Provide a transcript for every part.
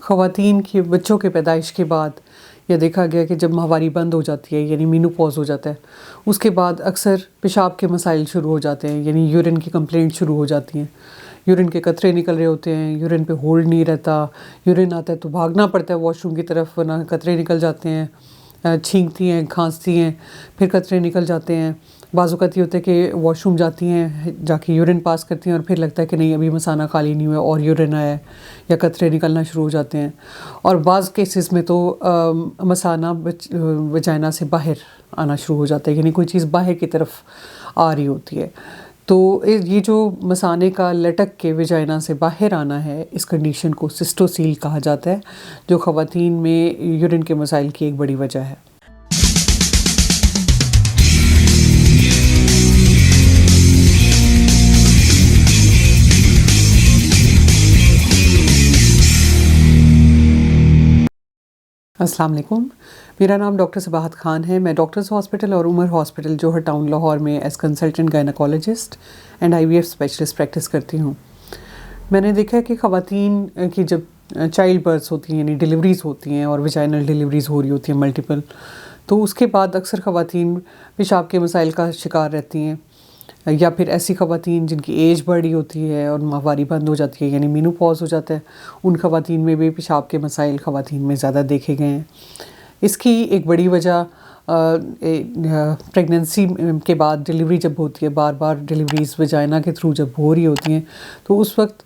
خواتین کے بچوں کے پیدائش کے بعد یہ دیکھا گیا کہ جب ماہواری بند ہو جاتی ہے یعنی مینوپاز ہو جاتا ہے، اس کے بعد اکثر پیشاب کے مسائل شروع ہو جاتے ہیں، یعنی یورین کی کمپلینٹ شروع ہو جاتی ہیں، یورین کے قطرے نکل رہے ہوتے ہیں، یورین پہ ہولڈ نہیں رہتا، یورین آتا ہے تو بھاگنا پڑتا ہے واش روم کی طرف ورنہ قطرے نکل جاتے ہیں، چھینکتی ہیں، کھانستی ہیں، پھر قطرے نکل جاتے ہیں۔ بعض اوقات یہ ہوتا ہے کہ واش روم جاتی ہیں، جا کے یورین پاس کرتی ہیں اور پھر لگتا ہے کہ نہیں ابھی مثانہ خالی نہیں ہوا اور یورین آیا ہے یا قطرے نکلنا شروع ہو جاتے ہیں، اور بعض کیسز میں تو مثانہ وجائنا سے باہر آنا شروع ہو جاتا ہے، یعنی کوئی چیز باہر کی طرف آ رہی ہوتی ہے۔ تو یہ جو مثانے کا لٹک کے وجائنا سے باہر آنا ہے، اس کنڈیشن کو سسٹوسیل کہا جاتا ہے، جو خواتین میں یورین کے مسائل کی ایک بڑی وجہ ہے۔ السلام علیکم، میرا نام ڈاکٹر صباحت خان ہے۔ میں ڈاکٹرز ہاسپٹل اور عمر ہاسپٹل جوہر ٹاؤن لاہور میں as consultant gynaecologist and IVF specialist practice کرتی ہوں۔ میں نے دیکھا ہے کہ خواتین کی جب چائلڈ برتھس ہوتی ہیں یعنی ڈیلیوریز ہوتی ہیں اور ویجائنل ڈیلیوریز ہو رہی ہوتی ہیں ملٹیپل، تو اس کے بعد اکثر خواتین پیشاب کے مسائل کا شکار رہتی ہیں، یا پھر ایسی خواتین جن کی ایج بڑھی ہوتی ہے اور ماہواری بند ہو جاتی ہے یعنی مینوپاز ہو جاتا ہے، ان خواتین میں بھی پیشاب کے مسائل خواتین میں زیادہ دیکھے گئے ہیں۔ اس کی ایک بڑی وجہ پریگننسی کے بعد ڈیلیوری جب ہوتی ہے، بار بار ڈیلیوریز ویجائنا کے تھرو جب ہو رہی ہوتی ہیں، تو اس وقت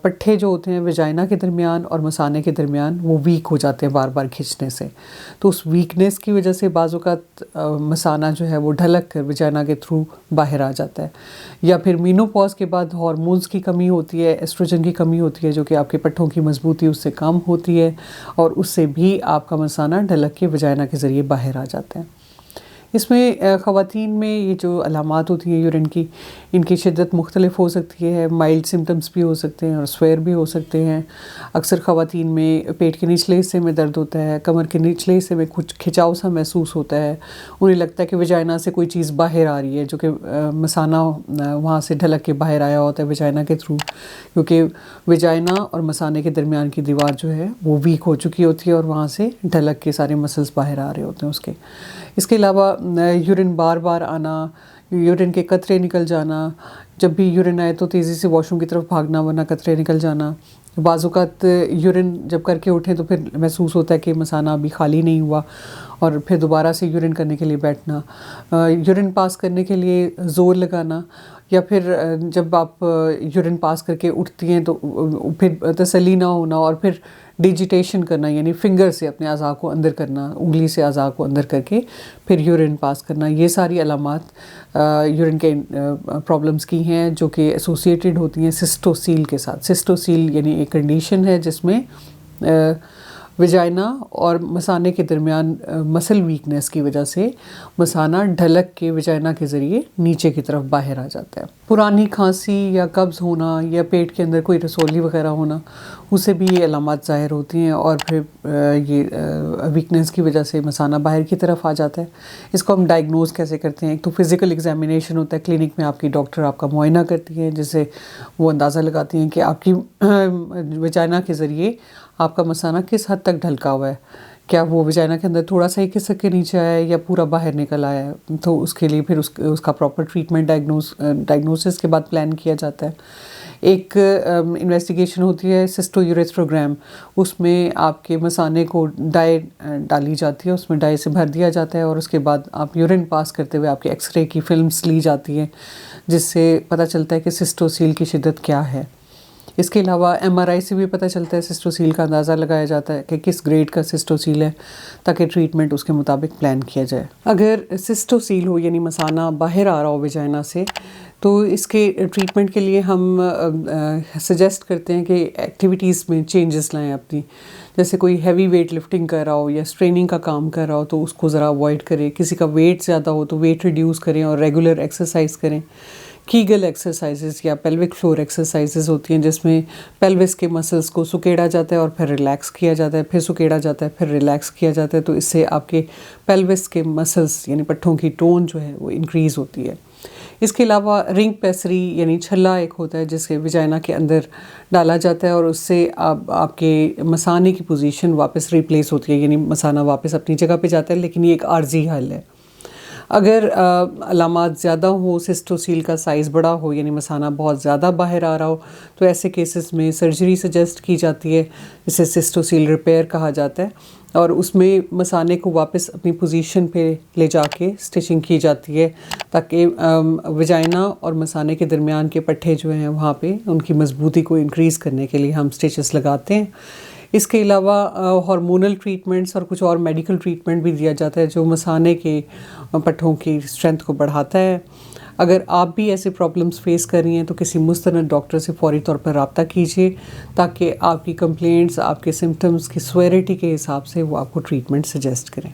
پٹھے جو ہوتے ہیں ویجائنا کے درمیان اور مثانے کے درمیان وہ ویک ہو جاتے ہیں بار بار کھینچنے سے، تو اس ویکنیس کی وجہ سے بعض اوقات مثانہ جو ہے وہ ڈھلک کر ویجائنا کے تھرو باہر آ جاتا ہے، یا پھر مینوپاز کے بعد ہارمونز کی کمی ہوتی ہے، ایسٹروجن کی کمی ہوتی ہے جو کہ آپ کے پٹھوں کی مضبوطی اس سے کم ہوتی ہے، اور اس سے بھی آپ کا مثانہ ڈھلک کے ویجائنا کے ذریعے باہر آ جاتے ہیں۔ اس میں خواتین میں یہ جو علامات ہوتی ہیں یورین کی، ان کی شدت مختلف ہو سکتی ہے، مائلڈ سمٹمز بھی ہو سکتے ہیں اور سویر بھی ہو سکتے ہیں۔ اکثر خواتین میں پیٹ کے نچلے حصے میں درد ہوتا ہے، کمر کے نچلے حصے میں کچھ کھچاؤ سا محسوس ہوتا ہے، انہیں لگتا ہے کہ ویجائنا سے کوئی چیز باہر آ رہی ہے، جو کہ مثانہ وہاں سے ڈھلک کے باہر آیا ہوتا ہے ویجائنا کے تھرو، کیونکہ ویجائنا اور مثانے کے درمیان کی دیوار جو ہے وہ ویک ہو چکی ہوتی ہے اور وہاں سے ڈھلک کے سارے مسلز باہر آ رہے ہوتے ہیں۔ اس کے علاوہ یورین بار بار آنا، یورین کے قطرے نکل جانا، جب بھی یورین آئے تو تیزی سے واش روم کی طرف بھاگنا ورنہ قطرے نکل جانا، بعض اوقات یورین جب کر کے اٹھیں تو پھر محسوس ہوتا ہے کہ مثانہ ابھی خالی نہیں ہوا اور پھر دوبارہ سے یورین کرنے کے لیے بیٹھنا، یورین پاس کرنے کے لیے زور لگانا، یا پھر جب آپ یورین پاس کر کے اٹھتی ہیں تو پھر تسلی نہ ہونا اور پھر ڈیجیٹیشن کرنا، یعنی فنگر سے اپنے اعضاء کو اندر کرنا، انگلی سے اعضاء کو اندر کر کے پھر یورین پاس کرنا، یہ ساری علامات یورین کے پرابلمس کی ہیں جو کہ ایسوسیٹڈ ہوتی ہیں سسٹوسیل کے ساتھ۔ سسٹوسیل یعنی ایک کنڈیشن ہے جس میں ویجائنا اور مثانے کے درمیان مسل ویکنیس کی وجہ سے مثانہ ڈھلک کے ویجائنا کے ذریعے نیچے کی طرف باہر آ جاتا ہے۔ پرانی کھانسی یا قبض ہونا یا پیٹ کے اندر کوئی رسولی وغیرہ ہونا، اس سے بھی یہ علامات ظاہر ہوتی ہیں، اور پھر یہ ویکنیس کی وجہ سے مثانہ باہر کی طرف آ جاتا ہے۔ اس کو ہم ڈائگنوز کیسے کرتے ہیں؟ ایک تو فزیکل ایگزامینیشن ہوتا ہے، کلینک میں آپ کی ڈاکٹر آپ کا معائنہ کرتی ہے، جس سے وہ اندازہ لگاتی ہیں کہ آپ کی ویجائنا کے ذریعے آپ کا مثانہ کس حد تک ڈھلکا ہوا ہے، کیا وہ ویجائنا کے اندر تھوڑا سا ہی کھسک کے نیچے آیا ہے یا پورا باہر نکل آیا ہے، تو اس کے لیے پھر اس کا پراپر ٹریٹمنٹ ڈائگنوسس کے بعد پلان کیا جاتا ہے۔ ایک انویسٹیگیشن ہوتی ہے سسٹویورتھروگرام، اس میں آپ کے مثانے کو ڈائی ڈالی جاتی ہے، اس میں ڈائی سے بھر دیا جاتا ہے، اور اس کے بعد آپ یورین پاس کرتے ہوئے آپ کے ایکس رے کی فلمز لی جاتی ہیں، جس سے پتہ چلتا ہے کہ سسٹوسیل کی شدت کیا ہے۔ اس کے علاوہ MRI سے بھی پتہ چلتا ہے، سسٹوسیل کا اندازہ لگایا جاتا ہے کہ کس گریڈ کا سسٹوسیل ہے، تاکہ ٹریٹمنٹ اس کے مطابق پلان کیا جائے۔ اگر سسٹوسیل ہو یعنی مثانہ باہر آ رہا ہو ویجائنا سے، تو اس کے ٹریٹمنٹ کے لیے ہم سجیسٹ کرتے ہیں کہ ایکٹیویٹیز میں چینجز لائیں اپنی، جیسے کوئی ہیوی ویٹ لفٹنگ کر رہا ہو یا اسٹریننگ کا کام کر رہا ہو تو اس کو ذرا اوائڈ کریں، کسی کا ویٹ زیادہ ہو تو ویٹ ریڈیوس کریں اور ریگولر ایکسرسائز کریں۔ کیگل ایکسرسائزز یا پیلوک فلور ایکسرسائزز ہوتی ہیں جس میں پیلوس کے مسلز کو سکیڑا جاتا ہے اور پھر ریلیکس کیا جاتا ہے، پھر سکیڑا جاتا ہے، پھر ریلیکس کیا جاتا ہے، تو اس سے آپ کے پیلوس کے مسلز یعنی پٹھوں کی ٹون جو ہے وہ انکریز ہوتی ہے۔ اس کے علاوہ رنگ پیسری یعنی چھلا ایک ہوتا ہے جس کے وجائنا کے اندر ڈالا جاتا ہے اور اس سے آپ کے مثانے کی پوزیشن واپس ریپلیس ہوتی ہے، یعنی مثانہ واپس اپنی جگہ پہ جاتا ہے، لیکن یہ ایک عارضی حل ہے۔ اگر علامات زیادہ ہوں، سسٹوسیل کا سائز بڑا ہو یعنی مثانہ بہت زیادہ باہر آ رہا ہو، تو ایسے کیسز میں سرجری سجیسٹ کی جاتی ہے، جسے سسٹوسیل ریپیئر کہا جاتا ہے، اور اس میں مثانے کو واپس اپنی پوزیشن پہ لے جا کے اسٹچنگ کی جاتی ہے تاکہ وجائنا اور مثانے کے درمیان کے پٹھے جو ہیں وہاں پہ ان کی مضبوطی کو انکریز کرنے کے لیے ہم اسٹچز لگاتے ہیں۔ اس کے علاوہ ہارمونل ٹریٹمنٹس اور کچھ اور میڈیکل ٹریٹمنٹ بھی دیا جاتا ہے جو مثانے کے پٹھوں کی اسٹرینتھ کو بڑھاتا ہے۔ اگر آپ بھی ایسے پرابلمس فیس کر رہی ہیں تو کسی مستند ڈاکٹر سے فوری طور پر رابطہ کیجیے تاکہ آپ کی کمپلینٹس، آپ کے سمٹمز کی سویرٹی کے حساب سے وہ آپ کو ٹریٹمنٹ سجیسٹ کریں۔